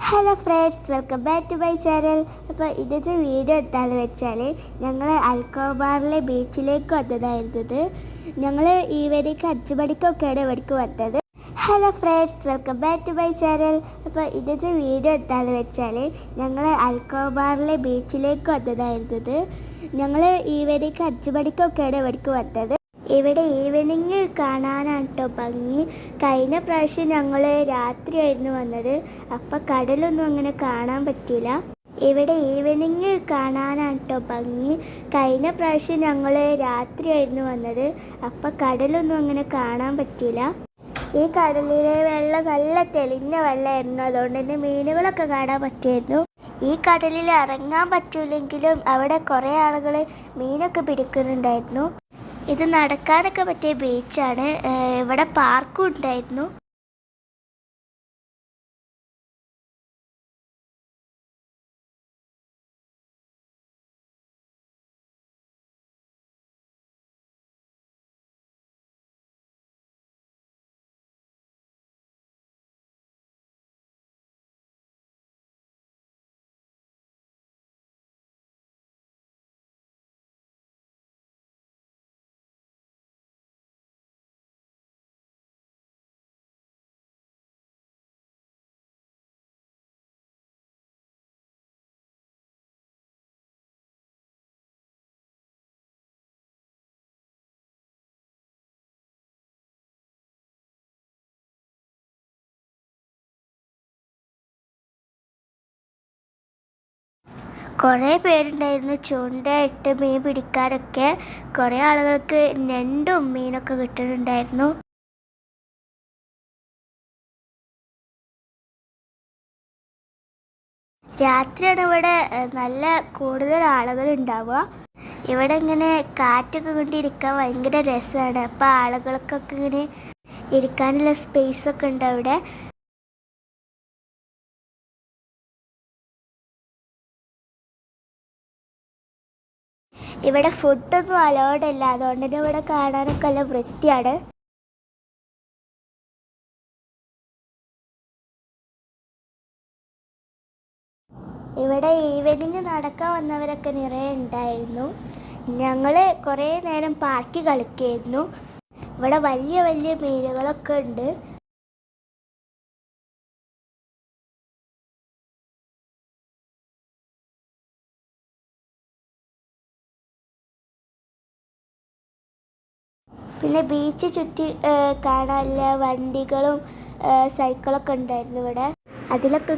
Hello friends, welcome back to my channel. അപ്പോൾ ഇന്നത്തെ video എന്താണെന്ന് വെച്ചാൽ ഞങ്ങൾ അൽക്കോബാറിലെ ബീച്ചിലേക്ക് വന്നതായിരുന്നത്. ഞങ്ങൾ ഈവനിങ് 5 മണിക്കൊക്കെയാണ് ഇവിടേക്ക് വന്നത്. Hello friends, welcome back to my channel. അപ്പോൾ ഇന്നത്തെ വീഡിയോ എന്താണെന്ന് വെച്ചാൽ ഞങ്ങൾ അൽക്കോബാറിലെ ബീച്ചിലേക്ക് വന്നതായിരുന്നത്. ഞങ്ങൾ ഈവനിങ് 5 മണിക്കൊക്കെയാണ് ഇവിടേക്ക് വന്നത്. ഇവിടെ ഈവനിങ് കാണാനാണ് കേട്ടോ ഭംഗി. കഴിഞ്ഞ പ്രാവശ്യം ഞങ്ങൾ രാത്രിയായിരുന്നു വന്നത്, അപ്പം കടലൊന്നും അങ്ങനെ കാണാൻ പറ്റിയില്ല. ഇവിടെ ഈവനിങ് കാണാനാണ് കേട്ടോ ഭംഗി. കഴിഞ്ഞ പ്രാവശ്യം ഞങ്ങൾ രാത്രിയായിരുന്നു വന്നത്, അപ്പം കടലൊന്നും അങ്ങനെ കാണാൻ പറ്റിയില്ല. ഈ കടലിലെ വെള്ളം നല്ല തെളിഞ്ഞ വെള്ളമായിരുന്നു, അതുകൊണ്ട് തന്നെ മീനുകളൊക്കെ കാണാൻ പറ്റിയിരുന്നു. ഈ കടലിൽ ഇറങ്ങാൻ പറ്റൂലെങ്കിലും അവിടെ കുറേ ആളുകൾ മീനൊക്കെ പിടിക്കുന്നുണ്ടായിരുന്നു. ഇത് നടക്കാനൊക്കെ പറ്റിയ ബീച്ചാണ്. ഇവിടെ പാർക്കും ഉണ്ടായിരുന്നു. കുറേ പേരുണ്ടായിരുന്നു ചൂണ്ടയിട്ട് മീൻ പിടിക്കാനൊക്കെ. കുറേ ആളുകൾക്ക് ഞണ്ടും മീനൊക്കെ കിട്ടുന്നുണ്ടായിരുന്നു. രാത്രിയാണ് ഇവിടെ നല്ല കൂടുതൽ ആളുകൾ ഉണ്ടാവുക. ഇവിടെ ഇങ്ങനെ കാറ്റൊക്കെ കൊണ്ടിരിക്കാൻ ഭയങ്കര രസമാണ്. അപ്പോൾ ആളുകൾക്കൊക്കെ ഇങ്ങനെ ഇരിക്കാനുള്ള സ്പേസൊക്കെ ഉണ്ട് അവിടെ. ഇവിടെ ഫുഡൊന്നും അലൗഡ് അല്ല, അതുകൊണ്ട് തന്നെ ഇവിടെ കാണാനൊക്കെ നല്ല വൃത്തിയാണ്. ഇവിടെ ഈവനിങ് നടക്കാൻ വന്നവരൊക്കെ നിറയെ ഉണ്ടായിരുന്നു. ഞങ്ങൾ കുറേ നേരം പാർക്കി കളിക്കായിരുന്നു. ഇവിടെ വലിയ വലിയ മീനുകളൊക്കെ ഉണ്ട്. പിന്നെ ബീച്ച് ചുറ്റി കാണാനുള്ള വണ്ടികളും സൈക്കിളൊക്കെ ഉണ്ടായിരുന്നു ഇവിടെ. അതിലൊക്കെ